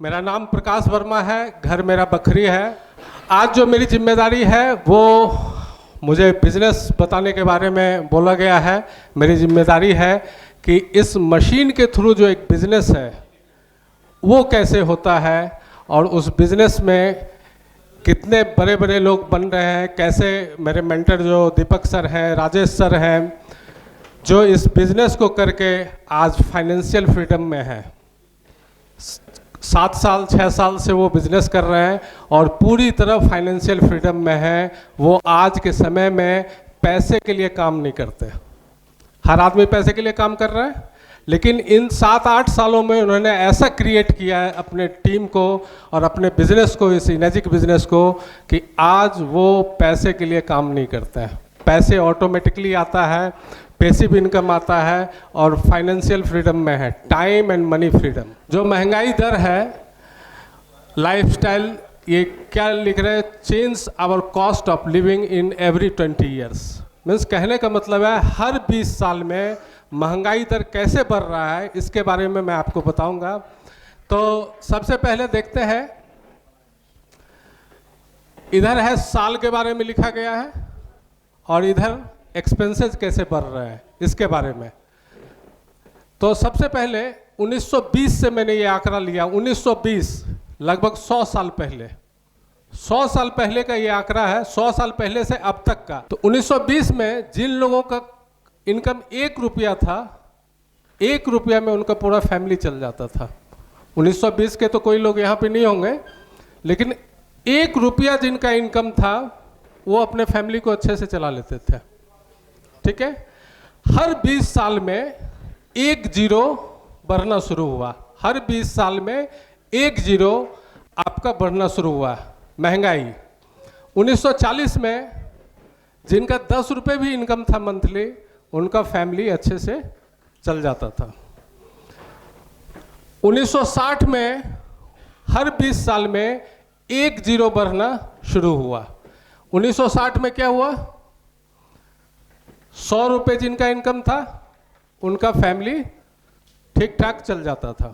मेरा नाम प्रकाश वर्मा है, घर मेरा बखरी है। आज जो मेरी जिम्मेदारी है वो मुझे बिजनेस बताने के बारे में बोला गया है। मेरी जिम्मेदारी है कि इस मशीन के थ्रू जो एक बिजनेस है वो कैसे होता है और उस बिजनेस में कितने बड़े बड़े लोग बन रहे हैं, कैसे मेरे मेंटर जो दीपक सर हैं, राजेश सर हैं, जो इस बिजनेस को करके आज फाइनेंशियल फ्रीडम में हैं। 7 साल 6 साल से वो बिजनेस कर रहे हैं और पूरी तरह फाइनेंशियल फ्रीडम में हैं। वो आज के समय में पैसे के लिए काम नहीं करते। हर आदमी पैसे के लिए काम कर रहा है, लेकिन इन 7-8 सालों में उन्होंने ऐसा क्रिएट किया है अपने टीम को और अपने बिजनेस को, इस इनर्जिक बिजनेस को, कि आज वो पैसे के लिए काम नहीं करते हैं। पैसे ऑटोमेटिकली आता है, पैसिव इनकम आता है और फाइनेंशियल फ्रीडम में है, टाइम एंड मनी फ्रीडम। जो महंगाई दर है, लाइफस्टाइल, ये क्या लिख रहे हैं, change our cost of living in every 20 years. Means कहने का मतलब है हर 20 साल में महंगाई दर कैसे बढ़ रहा है, इसके बारे में मैं आपको बताऊंगा। तो सबसे पहले देखते हैं, इधर है साल के बारे में लिखा गया है और इधर एक्सपेंसेस कैसे बढ़ रहे हैं इसके बारे में। तो सबसे पहले 1920 से मैंने ये आंकड़ा लिया। 1920 लगभग 100 साल पहले, 100 साल पहले का ये आंकड़ा है, 100 साल पहले से अब तक का। तो 1920 में जिन लोगों का इनकम 1 रुपया था, 1 रुपया में उनका पूरा फैमिली चल जाता था। 1920 के तो कोई लोग यहाँ पे नहीं होंगे, लेकिन 1 रुपया जिनका इनकम था वो अपने फैमिली को अच्छे से चला लेते थे। ठीक है। हर 20 साल में 1 जीरो बढ़ना शुरू हुआ। हर 20 साल में 1 जीरो आपका बढ़ना शुरू हुआ। महंगाई 1940 में जिनका 10 रुपये भी इनकम था मंथली, उनका फैमिली अच्छे से चल जाता था। 1960 में हर 20 साल में 1 जीरो बढ़ना शुरू हुआ। 1960 में क्या हुआ, 100 रुपये जिनका इनकम था उनका फैमिली ठीक ठाक चल जाता था।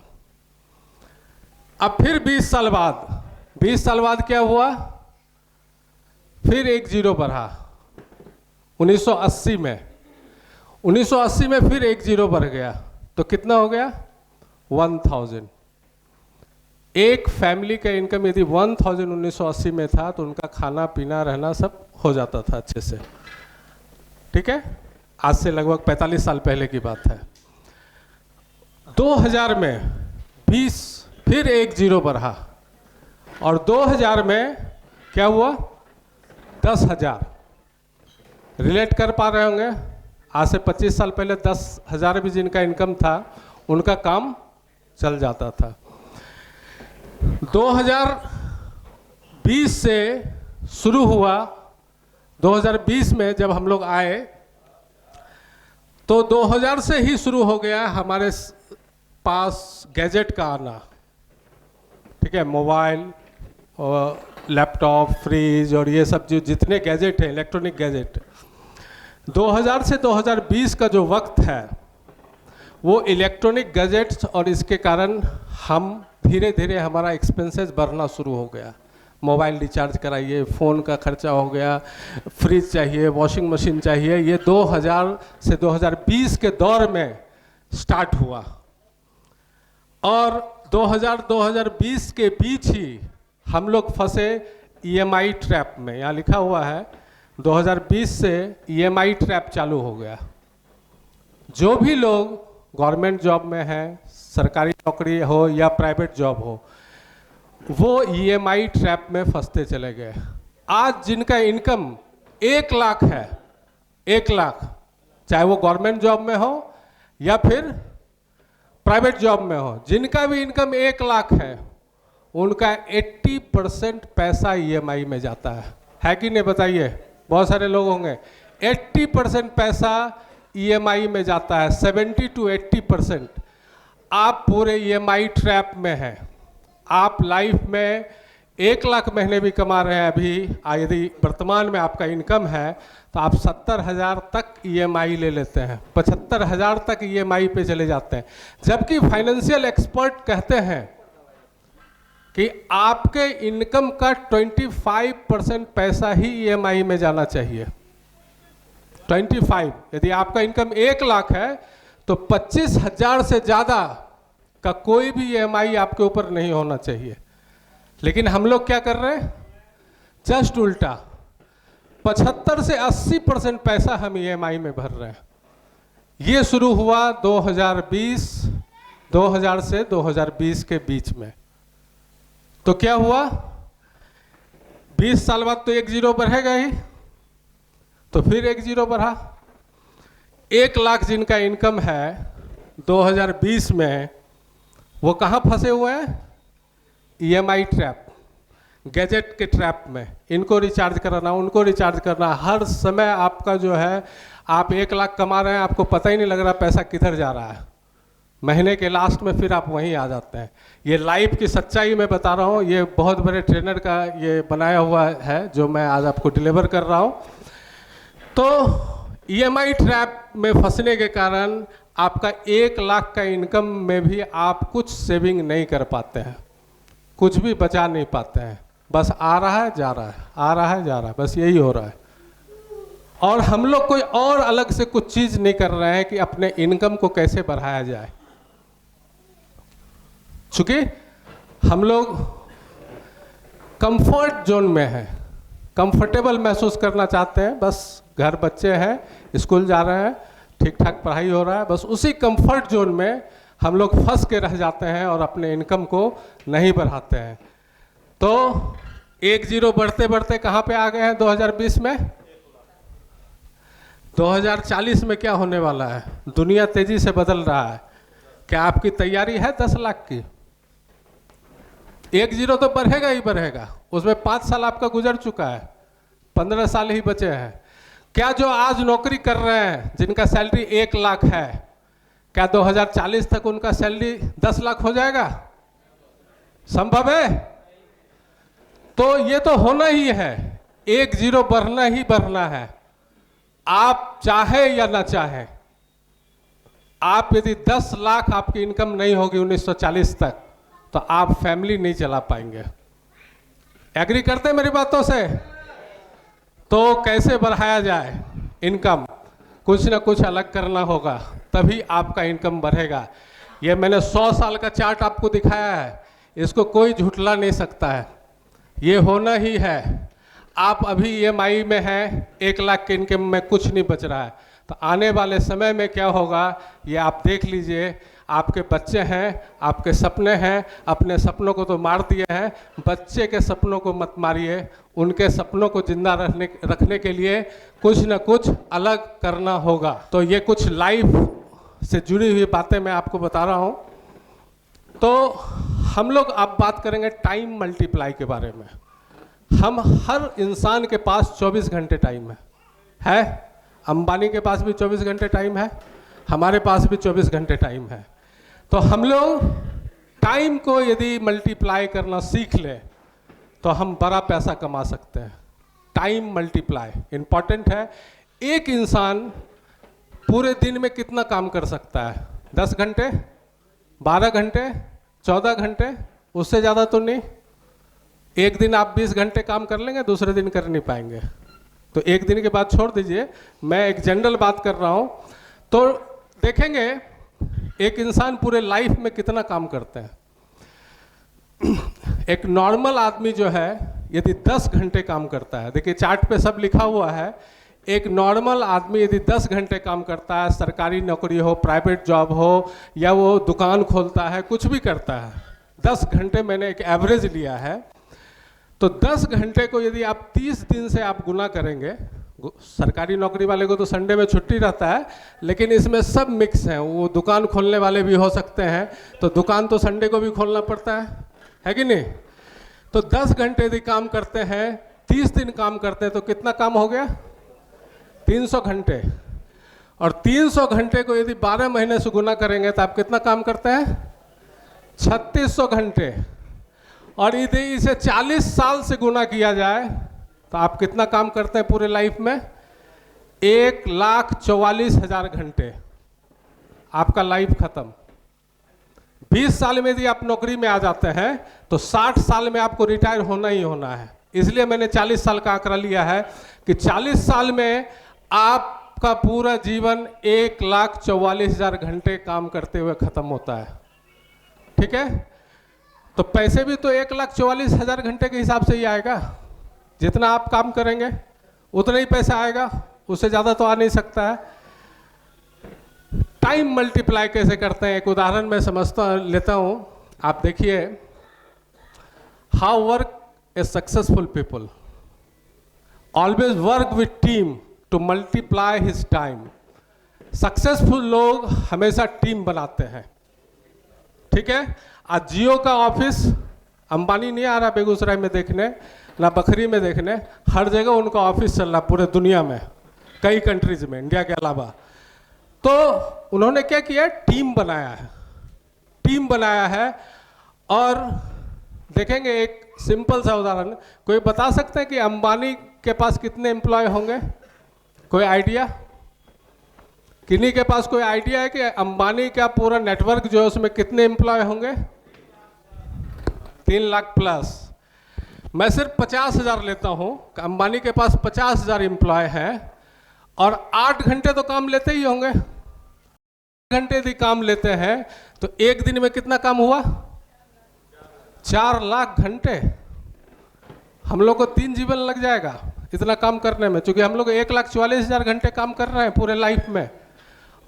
अब फिर 20 साल बाद क्या हुआ, फिर 1 जीरो बढ़ा। 1980 में फिर 1 जीरो बढ़ गया, तो कितना हो गया, 1000। एक फैमिली का इनकम यदि 1000 1980 में था तो उनका खाना पीना रहना सब हो जाता था अच्छे से। ठीक है। आज से लगभग 45 साल पहले की बात है। 2000 में 20 फिर 1 जीरो बढ़ा और 2000 में क्या हुआ, 10,000। रिलेट कर पा रहे होंगे, आज से 25 साल पहले 10,000 भी जिनका इनकम था उनका काम चल जाता था। 2020 से शुरू हुआ। 2020 में जब हम लोग आए तो 2000 से ही शुरू हो गया हमारे पास गैजेट का आना। ठीक है। मोबाइल और लैपटॉप, फ्रिज और ये सब जो जितने गैजेट हैं, इलेक्ट्रॉनिक गैजेट, 2000 से 2020 का जो वक्त है वो इलेक्ट्रॉनिक गैजेट्स, और इसके कारण हम धीरे धीरे हमारा एक्सपेंसेस बढ़ना शुरू हो गया। मोबाइल रिचार्ज कराइए, फ़ोन का खर्चा हो गया, फ्रिज चाहिए, वॉशिंग मशीन चाहिए। ये 2000 से 2020 के दौर में स्टार्ट हुआ और 2000-2020 के बीच ही हम लोग फंसे EMI ट्रैप में। यहाँ लिखा हुआ है 2020 से EMI ट्रैप चालू हो गया। जो भी लोग गवर्नमेंट जॉब में हैं, सरकारी नौकरी हो या प्राइवेट जॉब हो, वो EMI ट्रैप में फंसते चले गए। आज जिनका इनकम 1 लाख है, 1 लाख, चाहे वो गवर्नमेंट जॉब में हो या फिर प्राइवेट जॉब में हो, जिनका भी इनकम 1 लाख है उनका 80% पैसा EMI में जाता है कि नहीं, बताइए। बहुत सारे लोग होंगे, 80% पैसा EMI में जाता है। 70 to 80% आप पूरे EMI ट्रैप में हैं। आप लाइफ में 1 लाख महीने भी कमा रहे हैं अभी, यदि वर्तमान में आपका इनकम है तो आप 70,000 तक EMI ले लेते हैं, 75,000 तक EMI पे चले जाते हैं। जबकि फाइनेंशियल एक्सपर्ट कहते हैं कि आपके इनकम का 25% पैसा ही ईएमआई में जाना चाहिए। 25, यदि आपका इनकम 1 लाख है तो 25,000 से ज़्यादा का कोई भी ईएमआई आपके ऊपर नहीं होना चाहिए। लेकिन हम लोग क्या कर रहे हैं, जस्ट उल्टा, 75 से 80% पैसा हम ईएमआई में भर रहे हैं। ये शुरू हुआ 2000 से 2020 के बीच में। तो क्या हुआ, 20 साल बाद तो 1 जीरो बढ़ेगा ही, तो फिर 1 जीरो बढ़ा। 1 लाख जिनका इनकम है 2020 में, वो कहाँ फंसे हुए हैं, ईएमआई ट्रैप, गैजेट के ट्रैप में। इनको रिचार्ज कराना, उनको रिचार्ज करना, हर समय आपका जो है, आप 1 लाख कमा रहे हैं, आपको पता ही नहीं लग रहा पैसा किधर जा रहा है। महीने के लास्ट में फिर आप वहीं आ जाते हैं। ये लाइफ की सच्चाई मैं बता रहा हूँ, ये बहुत बड़े ट्रेनर का ये बनाया हुआ है जो मैं आज आपको डिलीवर कर रहा हूँ। तो ईएमआई ट्रैप में फंसने के कारण आपका 1 लाख का इनकम में भी आप कुछ सेविंग नहीं कर पाते हैं, कुछ भी बचा नहीं पाते हैं। बस आ रहा है जा रहा है, आ रहा है जा रहा है, बस यही हो रहा है। और हम लोग कोई और अलग से कुछ चीज नहीं कर रहे हैं कि अपने इनकम को कैसे बढ़ाया जाए। चूंकि हम लोग कंफर्ट जोन में हैं, कंफर्टेबल महसूस करना चाहते हैं, बस घर बच्चे हैं, स्कूल जा रहे हैं, ठीक ठाक पढ़ाई हो रहा है, बस उसी कंफर्ट जोन में हम लोग फंस के रह जाते हैं और अपने इनकम को नहीं बढ़ाते हैं। तो 1 जीरो बढ़ते बढ़ते कहाँ पे आ गए हैं 2020 में। 2040 में क्या होने वाला है, दुनिया तेजी से बदल रहा है। क्या आपकी तैयारी है 10 लाख की? 1 जीरो तो बढ़ेगा ही बढ़ेगा, उसमें 5 साल आपका गुजर चुका है, 15 साल ही बचे हैं। क्या जो आज नौकरी कर रहे हैं जिनका सैलरी 1 लाख है, क्या 2040 तक उनका सैलरी 10 लाख हो जाएगा? संभव है? तो ये तो होना ही है, 1 जीरो बढ़ना ही बढ़ना है, आप चाहे या ना चाहे। आप यदि 10 लाख आपकी इनकम नहीं होगी 1940 तक, तो आप फैमिली नहीं चला पाएंगे। एग्री करते हैं मेरी बातों से? तो कैसे बढ़ाया जाए इनकम? कुछ ना कुछ अलग करना होगा, तभी आपका इनकम बढ़ेगा। ये मैंने 100 साल का चार्ट आपको दिखाया है, इसको कोई झुठला नहीं सकता है, ये होना ही है। आप अभी ईएमआई में हैं, 1 लाख के इनकम में कुछ नहीं बच रहा है, तो आने वाले समय में क्या होगा ये आप देख लीजिए। आपके बच्चे हैं, आपके सपने हैं, अपने सपनों को तो मार दिए हैं, बच्चे के सपनों को मत मारिए। उनके सपनों को जिंदा रखने के लिए कुछ न कुछ अलग करना होगा। तो ये कुछ लाइफ से जुड़ी हुई बातें मैं आपको बता रहा हूँ। तो हम लोग अब बात करेंगे टाइम मल्टीप्लाई के बारे में। हम हर इंसान के पास 24 घंटे टाइम है? अंबानी के पास भी 24 घंटे टाइम है, हमारे पास भी 24 घंटे टाइम है। तो हम लोग टाइम को यदि मल्टीप्लाई करना सीख ले तो हम बड़ा पैसा कमा सकते हैं। टाइम मल्टीप्लाई इम्पॉर्टेंट है। एक इंसान पूरे दिन में कितना काम कर सकता है? 10 घंटे, 12 घंटे, 14 घंटे, उससे ज़्यादा तो नहीं। एक दिन आप 20 घंटे काम कर लेंगे, दूसरे दिन कर नहीं पाएंगे, तो एक दिन के बाद छोड़ दीजिए। मैं एक जनरल बात कर रहा हूँ। तो देखेंगे एक इंसान पूरे लाइफ में कितना काम करते हैं। एक नॉर्मल आदमी जो है यदि 10 घंटे काम करता है, देखिए चार्ट पे सब लिखा हुआ है, एक नॉर्मल आदमी यदि 10 घंटे काम करता है, सरकारी नौकरी हो, प्राइवेट जॉब हो, या वो दुकान खोलता है, कुछ भी करता है, 10 घंटे मैंने एक एवरेज लिया है। तो 10 घंटे को यदि आप 30 दिन से आप गुना करेंगे, सरकारी नौकरी वाले को तो संडे में छुट्टी रहता है, लेकिन इसमें सब मिक्स हैं, वो दुकान खोलने वाले भी हो सकते हैं, तो दुकान तो संडे को भी खोलना पड़ता है कि नहीं? तो 10 घंटे यदि काम करते हैं, 30 दिन काम करते हैं, तो कितना काम हो गया? 300 घंटे। और 300 घंटे को यदि 12 महीने से गुना करेंगे तो आप कितना काम करते हैं? 3600 घंटे। और यदि इसे 40 साल से गुना किया जाए तो आप कितना काम करते हैं पूरे लाइफ में? 1,44,000 घंटे। आपका लाइफ खत्म। 20 साल में यदि आप नौकरी में आ जाते हैं तो 60 साल में आपको रिटायर होना ही होना है। इसलिए मैंने 40 साल का आंकड़ा लिया है कि 40 साल में आपका पूरा जीवन 1,44,000 घंटे काम करते हुए खत्म होता है। ठीक है, तो पैसे भी तो 1,44,000 घंटे के हिसाब से ही आएगा। जितना आप काम करेंगे उतना ही पैसा आएगा, उससे ज़्यादा तो आ नहीं सकता है। टाइम मल्टीप्लाई कैसे करते हैं, एक उदाहरण मैं लेता हूँ। आप देखिए, how work A successful people always work with team to multiply his time. Successful लोग हमेशा टीम बनाते हैं। ठीक है, आज जियो का ऑफिस, अंबानी नहीं आ रहा बेगूसराय में देखने, ना बखरी में देखने, हर जगह उनका ऑफिस चल रहा पूरे दुनिया में, कई कंट्रीज में, इंडिया के अलावा। तो उन्होंने क्या किया, टीम बनाया है, टीम बनाया है। और देखेंगे एक सिंपल सा उदाहरण, कोई बता सकते हैं कि अंबानी के पास कितने एम्प्लॉय होंगे? कोई आइडिया? किन्हीं के पास कोई आइडिया है कि अंबानी का पूरा नेटवर्क जो है उसमें कितने एम्प्लॉय होंगे? 3 लाख प्लस। मैं सिर्फ 50,000 लेता हूं। अंबानी के पास 50,000 एम्प्लॉय हैं और 8 घंटे तो काम लेते ही होंगे। घंटे यदि काम लेते हैं तो एक दिन में कितना काम हुआ? 4 लाख घंटे। हम लोग को 3 जीवन लग जाएगा इतना काम करने में, क्योंकि हम लोग 1,44,000 घंटे काम कर रहे हैं पूरे लाइफ में।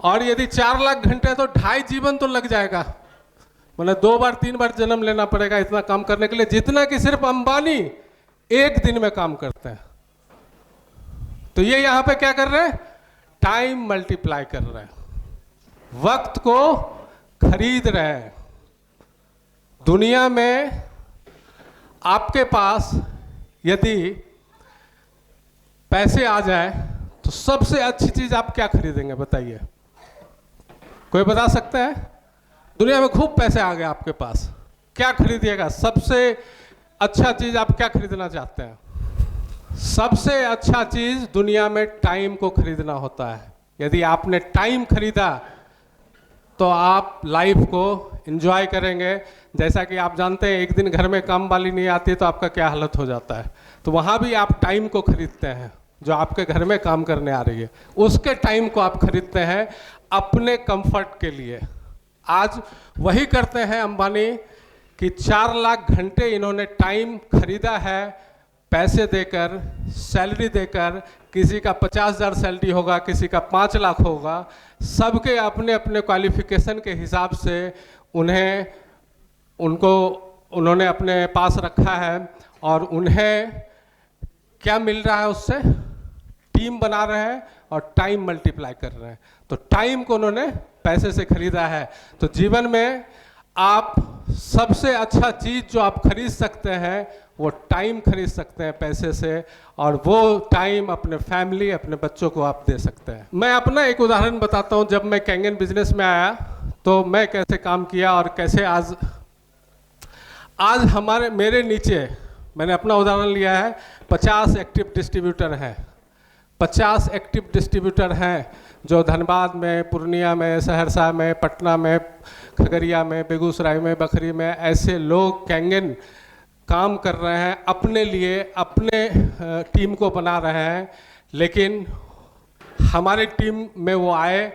और यदि 4 लाख घंटे तो 2.5 जीवन तो लग जाएगा, मतलब 2 बार 3 बार जन्म लेना पड़ेगा इतना काम करने के लिए, जितना कि सिर्फ अंबानी एक दिन में काम करते हैं। तो ये यहां पे क्या कर रहे हैं? टाइम मल्टीप्लाई कर रहे हैं, वक्त को खरीद रहे हैं। दुनिया में आपके पास यदि पैसे आ जाए तो सबसे अच्छी चीज आप क्या खरीदेंगे बताइए? कोई बता सकता है? दुनिया में खूब पैसे आ गए आपके पास, क्या खरीदिएगा? सबसे अच्छा चीज आप क्या खरीदना चाहते हैं? सबसे अच्छा चीज दुनिया में टाइम को खरीदना होता है। यदि आपने टाइम खरीदा तो आप लाइफ को एंजॉय करेंगे। जैसा कि आप जानते हैं, एक दिन घर में काम वाली नहीं आती तो आपका क्या हालत हो जाता है। तो वहाँ भी आप टाइम को खरीदते हैं, जो आपके घर में काम करने आ रही है उसके टाइम को आप खरीदते हैं अपने कंफर्ट के लिए। आज वही करते हैं अंबानी कि 4 लाख घंटे इन्होंने टाइम खरीदा है, पैसे देकर, सैलरी देकर। किसी का 50,000 सैलरी होगा, किसी का 5 लाख होगा, सबके अपने अपने क्वालिफिकेशन के हिसाब से उन्होंने अपने पास रखा है। और उन्हें क्या मिल रहा है उससे? टीम बना रहे हैं और टाइम मल्टीप्लाई कर रहे हैं। तो टाइम को उन्होंने पैसे से खरीदा है। तो जीवन में आप सबसे अच्छा चीज जो आप खरीद सकते हैं वो टाइम खरीद सकते हैं पैसे से, और वो टाइम अपने फैमिली, अपने बच्चों को आप दे सकते हैं। मैं अपना एक उदाहरण बताता हूं। जब मैं कैंगन बिजनेस में आया तो मैं कैसे काम किया और कैसे आज मेरे नीचे, मैंने अपना उदाहरण लिया है, 50 एक्टिव डिस्ट्रीब्यूटर हैं। 50 एक्टिव डिस्ट्रीब्यूटर हैं जो धनबाद में, पूर्णिया में, सहरसा में, पटना में, खगड़िया में, बेगूसराय में, बखरी में, ऐसे लोग कैंगन काम कर रहे हैं अपने लिए, अपने टीम को बना रहे हैं। लेकिन हमारे टीम में वो आए,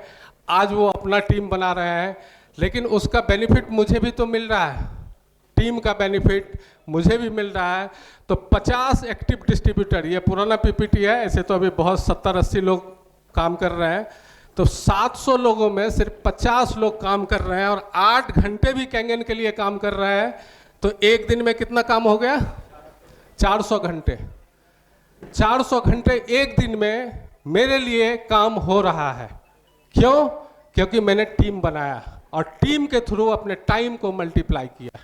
आज वो अपना टीम बना रहे हैं, लेकिन उसका बेनिफिट मुझे भी तो मिल रहा है, टीम का बेनिफिट मुझे भी मिल रहा है। तो 50 एक्टिव डिस्ट्रीब्यूटर, ये पुराना पीपीटी है, ऐसे तो अभी बहुत 70-80 लोग काम कर रहे हैं। तो 700 लोगों में सिर्फ 50 लोग काम कर रहे हैं और 8 घंटे भी कैंगन के लिए काम कर रहे हैं। तो एक दिन में कितना काम हो गया? 400 घंटे। 400 घंटे एक दिन में मेरे लिए काम हो रहा है। क्यों? क्योंकि मैंने टीम बनाया और टीम के थ्रू अपने टाइम को मल्टीप्लाई किया।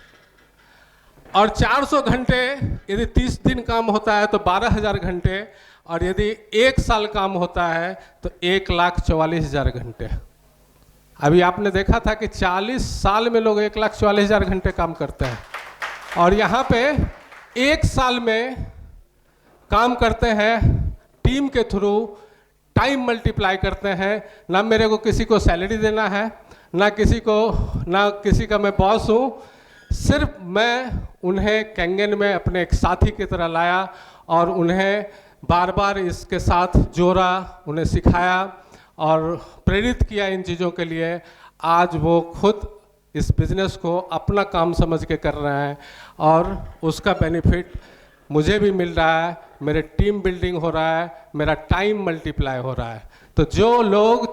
और 400 घंटे यदि 30 दिन काम होता है तो 12,000 घंटे, और यदि 1 साल काम होता है तो 1,44,000 घंटे। अभी आपने देखा था कि 40 साल में लोग 1,44,000 घंटे काम करते हैं, और यहाँ पे 1 साल में काम करते हैं टीम के थ्रू, टाइम मल्टीप्लाई करते हैं। ना मेरे को किसी को सैलरी देना है, ना किसी का मैं बॉस हूँ। सिर्फ मैं उन्हें कैंगन में अपने एक साथी की तरह लाया और उन्हें बार बार इसके साथ जोड़ा, उन्हें सिखाया और प्रेरित किया इन चीज़ों के लिए। आज वो खुद इस बिज़नेस को अपना काम समझ के कर रहे हैं और उसका बेनिफिट मुझे भी मिल रहा है, मेरे टीम बिल्डिंग हो रहा है, मेरा टाइम मल्टीप्लाई हो रहा है। तो जो लोग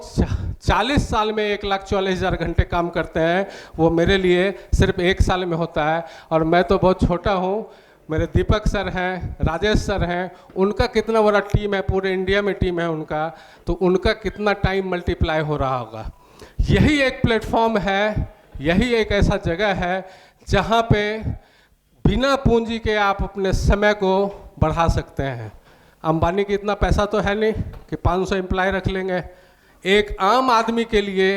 40 साल में 1,44,000 घंटे काम करते हैं वो मेरे लिए सिर्फ 1 साल में होता है। और मैं तो बहुत छोटा हूँ, मेरे दीपक सर हैं, राजेश सर हैं, उनका कितना बड़ा टीम है, पूरे इंडिया में टीम है उनका, तो उनका कितना टाइम मल्टीप्लाई हो रहा होगा। यही एक प्लेटफॉर्म है, यही एक ऐसा जगह है जहाँ पे बिना पूंजी के आप अपने समय को बढ़ा सकते हैं। अंबानी की इतना पैसा तो है नहीं कि 500 एम्प्लॉय रख लेंगे। एक आम आदमी के लिए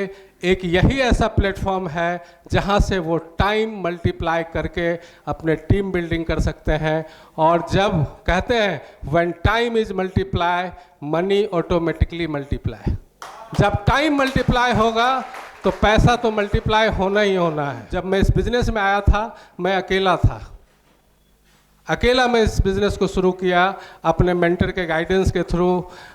एक यही ऐसा प्लेटफॉर्म है जहां से वो टाइम मल्टीप्लाई करके अपने टीम बिल्डिंग कर सकते हैं। और जब कहते हैं when time is multiply money automatically multiply, जब टाइम मल्टीप्लाई होगा तो पैसा तो मल्टीप्लाई होना ही होना है। जब मैं इस बिज़नेस में आया था मैं अकेला था, अकेला मैं इस बिज़नेस को शुरू किया अपने मेंटर के गाइडेंस के थ्रू।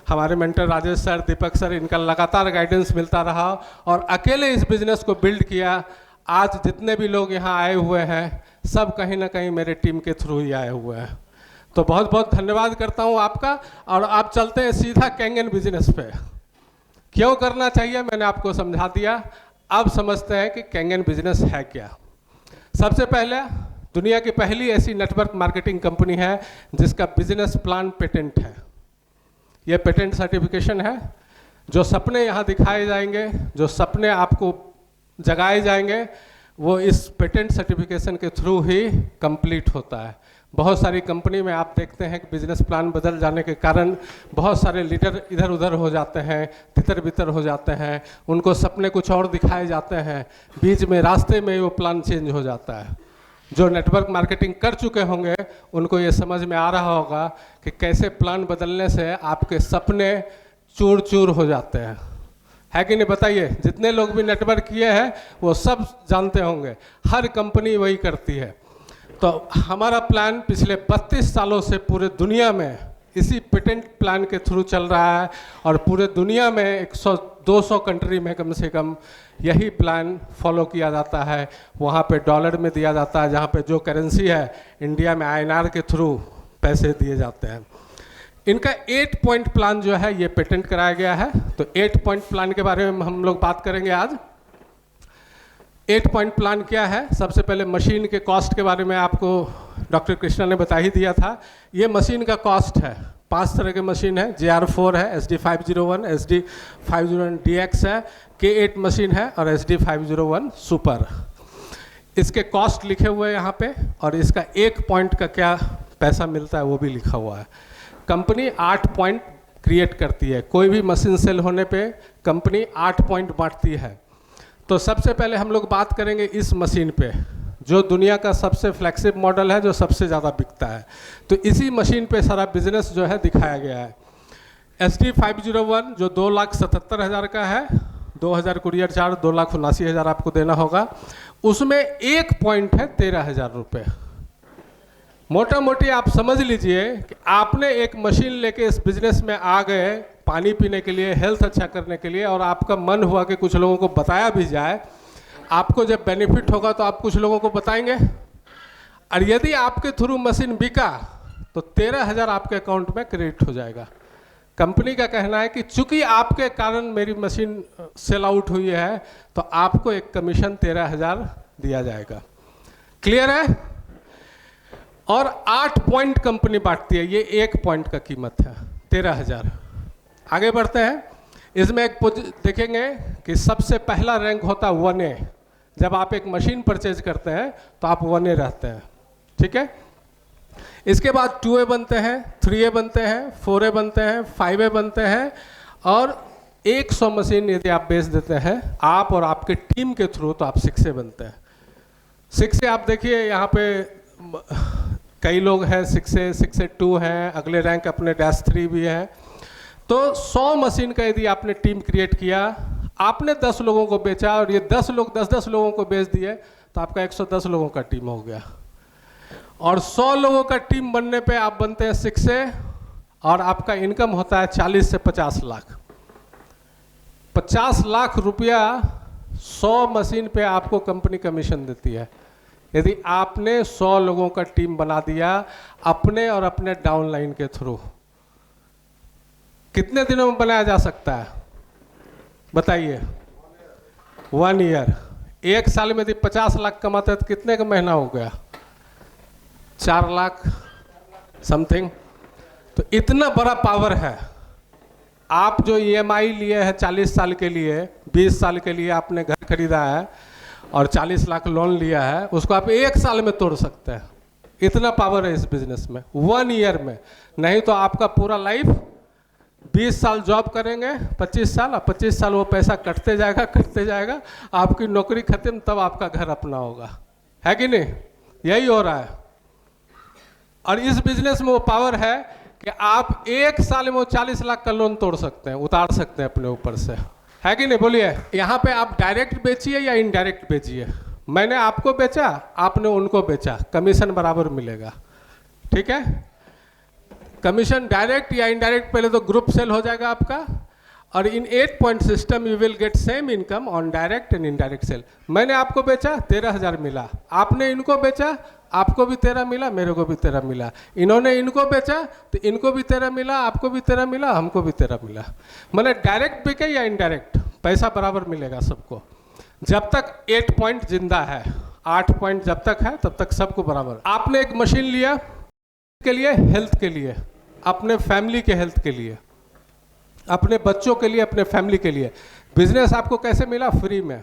हमारे मेंटर राजेश सर, दीपक सर, इनका लगातार गाइडेंस मिलता रहा और अकेले इस बिज़नेस को बिल्ड किया। आज जितने भी लोग यहाँ आए हुए हैं सब कहीं ना कहीं मेरे टीम के थ्रू ही आए हुए हैं। तो बहुत बहुत धन्यवाद करता हूँ आपका। और आप चलते हैं सीधा कैंगन बिजनेस पे। क्यों करना चाहिए मैंने आपको समझा दिया, अब समझते हैं कि कैंगन बिजनेस है क्या। सबसे पहले दुनिया की पहली ऐसी नेटवर्क मार्केटिंग कंपनी है जिसका बिजनेस प्लान पेटेंट है। यह पेटेंट सर्टिफिकेशन है। जो सपने यहाँ दिखाए जाएंगे, जो सपने आपको जगाए जाएंगे, वो इस पेटेंट सर्टिफिकेशन के थ्रू ही कंप्लीट होता है। बहुत सारी कंपनी में आप देखते हैं कि बिजनेस प्लान बदल जाने के कारण बहुत सारे लीडर इधर उधर हो जाते हैं, तितर बितर हो जाते हैं, उनको सपने कुछ और दिखाए जाते हैं, बीच में रास्ते में वो प्लान चेंज हो जाता है। जो नेटवर्क मार्केटिंग कर चुके होंगे उनको ये समझ में आ रहा होगा कि कैसे प्लान बदलने से आपके सपने चूर चूर हो जाते हैं, है कि नहीं? बताइए। जितने लोग भी नेटवर्क किए हैं वो सब जानते होंगे, हर कंपनी वही करती है। तो हमारा प्लान पिछले 32 सालों से पूरे दुनिया में इसी पेटेंट प्लान के थ्रू चल रहा है और पूरे दुनिया में 100-200 कंट्री में कम से कम यही प्लान फॉलो किया जाता है। वहाँ पे डॉलर में दिया जाता है, जहाँ पे जो करेंसी है इंडिया में INR के थ्रू पैसे दिए जाते हैं। इनका 8 पॉइंट प्लान जो है ये पेटेंट कराया गया है। तो 8 पॉइंट प्लान के बारे में हम लोग बात करेंगे आज। 8 पॉइंट प्लान क्या है? सबसे पहले मशीन के कॉस्ट के बारे में आपको डॉक्टर कृष्णा ने बता ही दिया था। ये मशीन का कॉस्ट है। 5 तरह के मशीन है, JR4 है, SD501, SD501 DX है, K8 मशीन है और SD501 सुपर। इसके कॉस्ट लिखे हुए हैं यहाँ पे और इसका 1 पॉइंट का क्या पैसा मिलता है वो भी लिखा हुआ है। कंपनी 8 पॉइंट क्रिएट करती है। कोई भी मशीन सेल होने पे कंपनी 8 पॉइंट बांटती है। तो सबसे पहले हम लोग बात करेंगे इस मशीन पे, जो दुनिया का सबसे फ्लैगशिप मॉडल है, जो सबसे ज़्यादा बिकता है। तो इसी मशीन पे सारा बिजनेस जो है दिखाया गया है। SD501 जो 2,77,000 का है, 2,000 कुरियर चार्ज, 2,79,000 आपको देना होगा। उसमें 1 पॉइंट है 13,000 रुपये। मोटा मोटी आप समझ लीजिए कि आपने एक मशीन लेके इस बिजनेस में आ गए पानी पीने के लिए, हेल्थ अच्छा करने के लिए, और आपका मन हुआ कि कुछ लोगों को बताया भी जाए। आपको जब बेनिफिट होगा तो आप कुछ लोगों को बताएंगे, और यदि आपके थ्रू मशीन बिका तो 13,000 आपके अकाउंट में क्रेडिट हो जाएगा। कंपनी का कहना है कि चूंकि आपके कारण मेरी मशीन सेल आउट हुई है तो आपको एक कमीशन 13,000 दिया जाएगा। क्लियर है? और 8 पॉइंट कंपनी बांटती है। ये 1 पॉइंट का कीमत है 13,000। आगे बढ़ते हैं। इसमें एक देखेंगे कि सबसे पहला रैंक होता है 1A। जब आप एक मशीन परचेज करते हैं तो आप 1A रहते हैं, ठीक है। इसके बाद 2A बनते हैं, 3A बनते हैं, 4A बनते हैं, 5A बनते हैं, और 100 मशीन यदि आप बेच देते हैं आप और आपके टीम के थ्रू तो आप 6A बनते हैं। 6A आप देखिए यहाँ पे कई लोग हैं, 6A, 6A2 हैं, अगले रैंक अपने -3 भी हैं। तो 100 मशीन का यदि आपने टीम क्रिएट किया, आपने 10 लोगों को बेचा और ये 10 लोग 10-10 लोगों को बेच दिए तो आपका 110 लोगों का टीम हो गया। और 100 लोगों का टीम बनने पे आप बनते हैं 6 से, और आपका इनकम होता है 40 से 50 लाख। 50 लाख रुपया 100 मशीन पे आपको कंपनी कमीशन देती है। यदि आपने 100 लोगों का टीम बना दिया अपने और अपने डाउनलाइन के थ्रू, कितने दिनों में बनाया जा सकता है बताइए? 1 ईयर। 1 साल में यदि 50 लाख कमाते हैं तो कितने का महीना हो गया? 4 लाख समथिंग। तो इतना बड़ा पावर है। आप जो EMI लिए हैं 40 साल के लिए, 20 साल के लिए आपने घर खरीदा है और 40 लाख लोन लिया है, उसको आप 1 साल में तोड़ सकते हैं। इतना पावर है इस बिजनेस में, 1 ईयर में। नहीं तो आपका पूरा लाइफ 20 साल जॉब करेंगे, 25 साल, और 25 साल वो पैसा कटते जाएगा, आपकी नौकरी खत्म, तब आपका घर अपना होगा। है कि नहीं? यही हो रहा है। और इस बिजनेस में वो पावर है कि आप 1 साल में वो 40 लाख का लोन तोड़ सकते हैं, उतार सकते हैं अपने ऊपर से। है कि नहीं? बोलिए। यहाँ पे आप डायरेक्ट बेचिए या इनडायरेक्ट बेचिए, मैंने आपको बेचा, आपने उनको बेचा, कमीशन बराबर मिलेगा। ठीक है? कमीशन डायरेक्ट या इनडायरेक्ट, पहले तो ग्रुप सेल हो जाएगा आपका, और इन 8 point system you will get same income on direct and indirect cell. मैंने आपको बेचा, 13,000 मिला, आपने इनको बेचा, आपको भी 13 मिला, मेरे को भी 13 मिला, इन्होंने इनको बेचा तो इनको भी 13 मिला, आपको भी 13 मिला, हमको भी 13 मिला। मैंने डायरेक्ट बिके या इनडायरेक्ट, पैसा बराबर मिलेगा सबको, जब तक 8 पॉइंट जिंदा है। 8 पॉइंट जब तक है तब तक सबको बराबर। आपने एक मशीन लिया के लिए, हेल्थ के लिए, अपने फैमिली के हेल्थ के लिए, अपने बच्चों के लिए, अपने फैमिली के लिए। बिजनेस आपको कैसे मिला? फ्री में,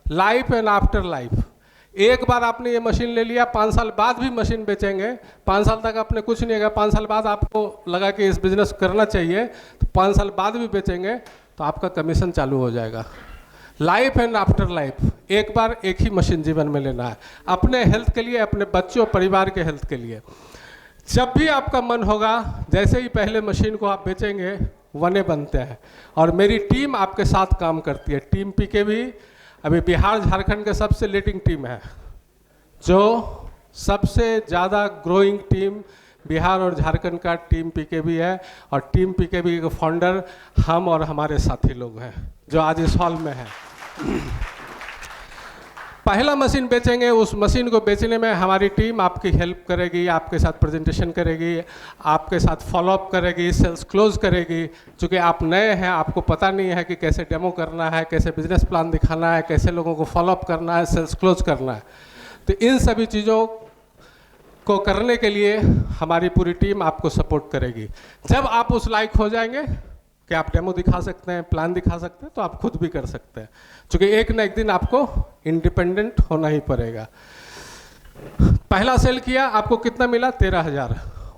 लाइफ एंड आफ्टर लाइफ। एक बार आपने ये मशीन ले लिया, 5 साल बाद भी मशीन बेचेंगे, 5 साल तक आपने कुछ नहीं किया, 5 साल बाद आपको लगा कि इस बिजनेस करना चाहिए, तो 5 साल बाद भी बेचेंगे तो आपका कमीशन चालू हो जाएगा। लाइफ एंड आफ्टर लाइफ, एक बार एक ही मशीन जीवन में लेना है, अपने हेल्थ के लिए, अपने बच्चों परिवार के हेल्थ के लिए। जब भी आपका मन होगा, जैसे ही पहले मशीन को आप बेचेंगे, 1A बनते हैं। और मेरी टीम आपके साथ काम करती है। टीम PK भी अभी बिहार झारखंड के सबसे लीडिंग टीम है, जो सबसे ज़्यादा ग्रोइंग टीम बिहार और झारखंड का टीम PK भी है। और टीम PK भी के फाउंडर हम और हमारे साथी लोग हैं, जो आज इस हॉल में हैं। पहला मशीन बेचेंगे, उस मशीन को बेचने में हमारी टीम आपकी हेल्प करेगी, आपके साथ प्रेजेंटेशन करेगी, आपके साथ फॉलोअप करेगी, सेल्स क्लोज करेगी। चूँकि आप नए हैं, आपको पता नहीं है कि कैसे डेमो करना है, कैसे बिजनेस प्लान दिखाना है, कैसे लोगों को फॉलोअप करना है, सेल्स क्लोज करना है। तो इन सभी चीज़ों को करने के लिए हमारी पूरी टीम आपको सपोर्ट करेगी। जब आप उस लायक हो जाएंगे कि आप डेमो दिखा सकते हैं, प्लान दिखा सकते हैं, तो आप खुद भी कर सकते हैं। क्योंकि एक ना एक दिन आपको इंडिपेंडेंट होना ही पड़ेगा। पहला सेल किया, आपको कितना मिला? 13,000,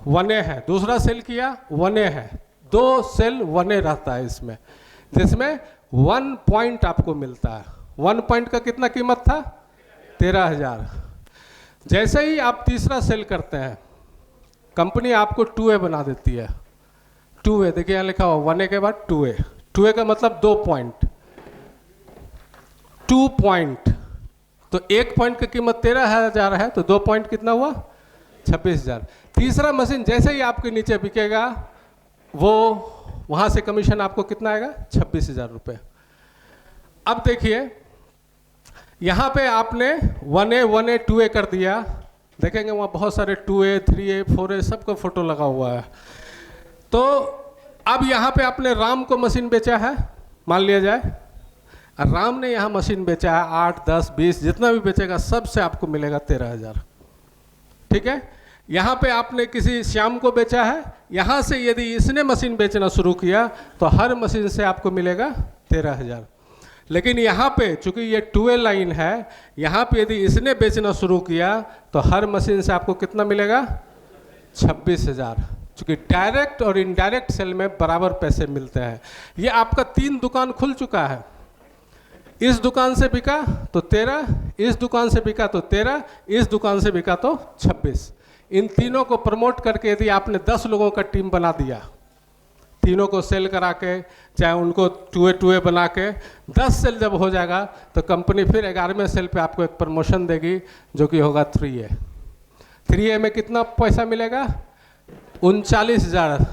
1A है। दूसरा सेल किया, 1A है। 2 सेल 1A रहता है इसमें, जिसमें 1 पॉइंट आपको मिलता है। 1 पॉइंट का कितना कीमत था? 13,000। जैसे ही आप तीसरा सेल करते हैं, कंपनी आपको 2A बना देती है। 2A देखिए यहाँ लिखा हुआ, 1A के बाद 2A। 2A का मतलब 2 पॉइंट, 2 पॉइंट। तो 1 पॉइंट की कीमत 13,000 है, तो 2 पॉइंट कितना हुआ? 26,000। तीसरा मशीन जैसे ही आपके नीचे बिकेगा, वो वहाँ से कमीशन आपको कितना आएगा? 26,000 रुपये। अब देखिए यहाँ पे आपने 1A 1A 2A कर दिया। देखेंगे वहाँ बहुत सारे 2A 3A 4A सबका फोटो लगा हुआ है। तो अब यहाँ पे आपने राम को मशीन बेचा है, मान लिया जाए राम ने यहाँ मशीन बेचा है, 8 10 20 जितना भी बेचेगा सबसे आपको मिलेगा 13,000। ठीक है? यहाँ पे आपने किसी श्याम को बेचा है, यहाँ से यदि इसने मशीन बेचना शुरू किया तो हर मशीन से आपको मिलेगा 13,000। लेकिन यहाँ पे चूंकि ये 2A लाइन है, यहाँ पे यदि इसने बेचना शुरू किया तो हर मशीन से आपको कितना मिलेगा? 26,000। चूँकि डायरेक्ट और इनडायरेक्ट सेल में बराबर पैसे मिलते हैं। ये आपका 3 दुकान खुल चुका है। इस दुकान से बिका तो 13, इस दुकान से बिका तो 13, इस दुकान से बिका तो 26। इन तीनों को प्रमोट करके यदि आपने 10 लोगों का टीम बना दिया, तीनों को सेल करा के, चाहे उनको टूए टूए बना के 10 सेल जब हो जाएगा तो कंपनी फिर 11वें सेल पे आपको एक प्रमोशन देगी जो कि होगा 3A। 3A में कितना पैसा मिलेगा? 39,000।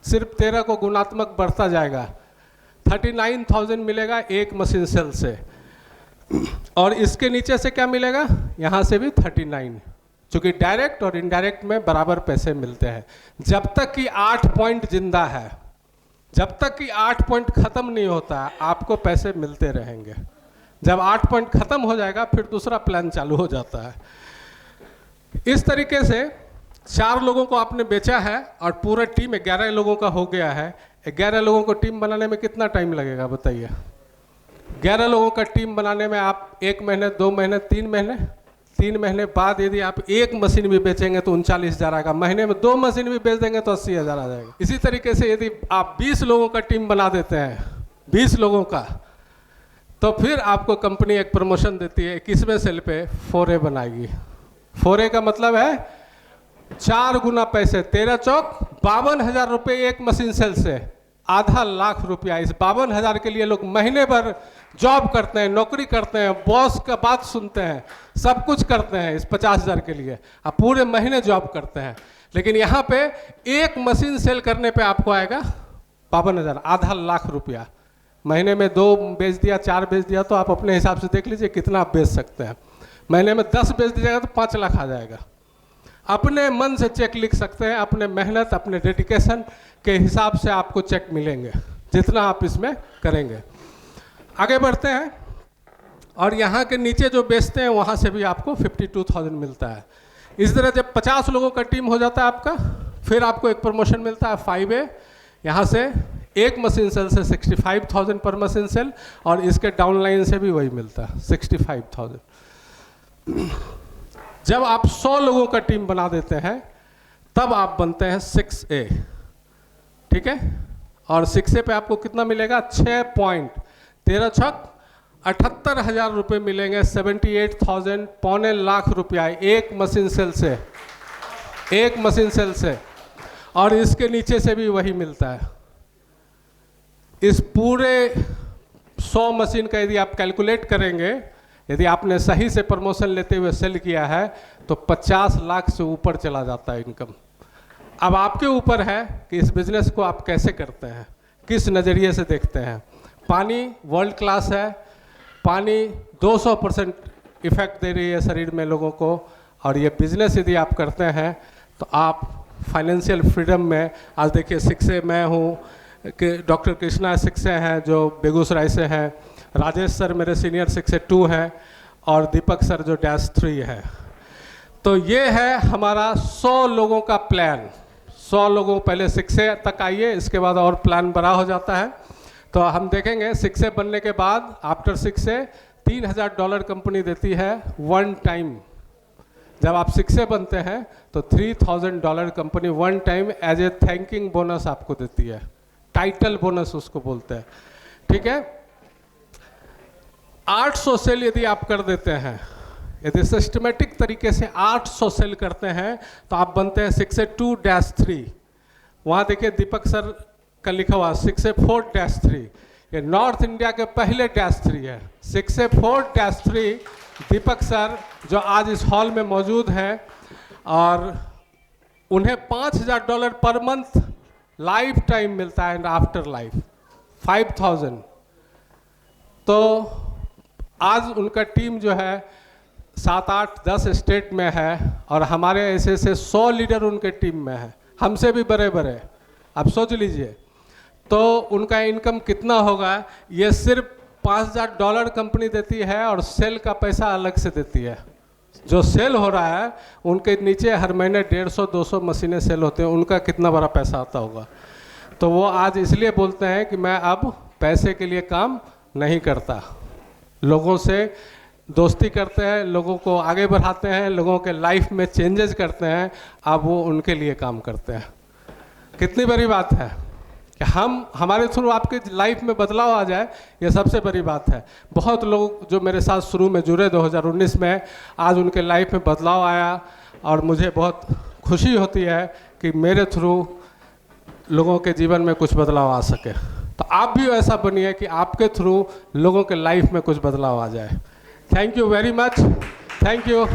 सिर्फ 13 को गुणात्मक बढ़ता जाएगा, 39,000 मिलेगा एक मशीन सेल से। और इसके नीचे से क्या मिलेगा? यहाँ से भी 39, क्योंकि डायरेक्ट और इनडायरेक्ट में बराबर पैसे मिलते हैं। जब तक कि 8 पॉइंट जिंदा है, जब तक कि 8 पॉइंट खत्म नहीं होता है, आपको पैसे मिलते रहेंगे। जब 8 पॉइंट खत्म हो जाएगा फिर दूसरा प्लान चालू हो जाता है। इस तरीके से 4 लोगों को आपने बेचा है और पूरा टीम 11 लोगों का हो गया है। 11 लोगों को टीम बनाने में कितना टाइम लगेगा बताइए? 11 लोगों का टीम बनाने में आप 1 महीने, 2 महीने, 3 महीने, 3 महीने बाद यदि आप एक मशीन भी बेचेंगे तो 39,000 आएगा। महीने में 2 मशीन भी बेच देंगे तो 80,000 आ जाएगा। इसी तरीके से यदि आप 20 लोगों का टीम बना देते हैं, 20 लोगों का, तो फिर आपको कंपनी एक प्रमोशन देती है, 21वें सेल पे 4A बनाएगी। 4A का मतलब है 4 गुना पैसे, 13 चौक 52,000 रुपये एक मशीन सेल से, आधा लाख रुपया। इस 52,000 के लिए लोग महीने भर जॉब करते हैं, नौकरी करते हैं, बॉस का बात सुनते हैं, सब कुछ करते हैं इस 50,000 के लिए। आप पूरे महीने जॉब करते हैं, लेकिन यहाँ पे एक मशीन सेल करने पे आपको आएगा 52,000, आधा लाख रुपया। महीने में 2 बेच दिया, 4 बेच दिया तो आप अपने हिसाब से देख लीजिए कितना आप बेच सकते हैं। महीने में 10 बेच दीजिएगा तो 5 लाख आ जाएगा। अपने मन से चेक लिख सकते हैं, अपने मेहनत, अपने डेडिकेशन के हिसाब से आपको चेक मिलेंगे जितना आप इसमें करेंगे। आगे बढ़ते हैं, और यहाँ के नीचे जो बेचते हैं वहाँ से भी आपको 52,000 मिलता है। इस तरह जब 50 लोगों का टीम हो जाता है आपका, फिर आपको एक प्रमोशन मिलता है 5A। यहाँ से एक मशीन सेल से 65,000 पर मशीन सेल, और इसके डाउनलाइन से भी वही मिलता है 65,000। जब आप 100 लोगों का टीम बना देते हैं तब आप बनते हैं 6A, ठीक है। और 6A पे आपको कितना मिलेगा? 6 पॉइंट, 13 छक 78,000 रुपये मिलेंगे, 78,000, पौने लाख रुपया एक मशीन सेल से, एक मशीन सेल से। और इसके नीचे से भी वही मिलता है। इस पूरे 100 मशीन का यदि आप कैलकुलेट करेंगे, यदि आपने सही से प्रमोशन लेते हुए सेल किया है तो 50 लाख से ऊपर चला जाता है इनकम। अब आपके ऊपर है कि इस बिजनेस को आप कैसे करते हैं, किस नज़रिए से देखते हैं। पानी वर्ल्ड क्लास है, पानी 200% इफेक्ट दे रही है शरीर में लोगों को, और ये बिजनेस यदि आप करते हैं तो आप फाइनेंशियल फ्रीडम में, आज देखिए 6A मैं हूँ, कि डॉक्टर कृष्णा 6A हैं जो बेगूसराय से हैं, राजेश सर मेरे सीनियर 6A 2 हैं, और दीपक सर जो -3 है। तो ये है हमारा 100 लोगों का प्लान। 100 लोगों पहले 6A तक आइए, इसके बाद और प्लान बड़ा हो जाता है। तो हम देखेंगे 6A बनने के बाद आफ्टर 6A $3,000 कंपनी देती है 1 टाइम। जब आप 6A बनते हैं तो $3,000 company 1 time as a thanking bonus आपको देती है, टाइटल बोनस उसको बोलते हैं, ठीक है। 800 सेल यदि आप कर देते हैं, यदि सिस्टमेटिक तरीके से 800 सेल करते हैं तो आप बनते हैं 6A 2-3। वहाँ देखिए दीपक सर का लिखा हुआ 6A 4-3, ये नॉर्थ इंडिया के पहले -3 है। 6A 4-3 दीपक सर जो आज इस हॉल में मौजूद हैं, और उन्हें $5,000 पर मंथ लाइफ टाइम मिलता है, एंड आफ्टर लाइफ 5,000। तो आज उनका टीम जो है 7, 8, 10 स्टेट में है, और हमारे ऐसे 100 लीडर उनके टीम में है, हमसे भी बड़े बड़े। आप सोच लीजिए तो उनका इनकम कितना होगा। ये सिर्फ $5,000 कंपनी देती है, और सेल का पैसा अलग से देती है। जो सेल हो रहा है उनके नीचे हर महीने 150-200 मशीनें सेल होते हैं, उनका कितना बड़ा पैसा आता होगा। तो वो आज इसलिए बोलते हैं कि मैं अब पैसे के लिए काम नहीं करता, लोगों से दोस्ती करते हैं, लोगों को आगे बढ़ाते हैं, लोगों के लाइफ में चेंजेस करते हैं, अब वो उनके लिए काम करते हैं। कितनी बड़ी बात है कि हमारे थ्रू आपके लाइफ में बदलाव आ जाए, ये सबसे बड़ी बात है। बहुत लोग जो मेरे साथ शुरू में जुड़े 2019 में, आज उनके लाइफ में बदलाव आया, और मुझे बहुत खुशी होती है कि मेरे थ्रू लोगों के जीवन में कुछ बदलाव आ सके। तो आप भी ऐसा बनिए कि आपके थ्रू लोगों के लाइफ में कुछ बदलाव आ जाए। Thank you very much. Thank you.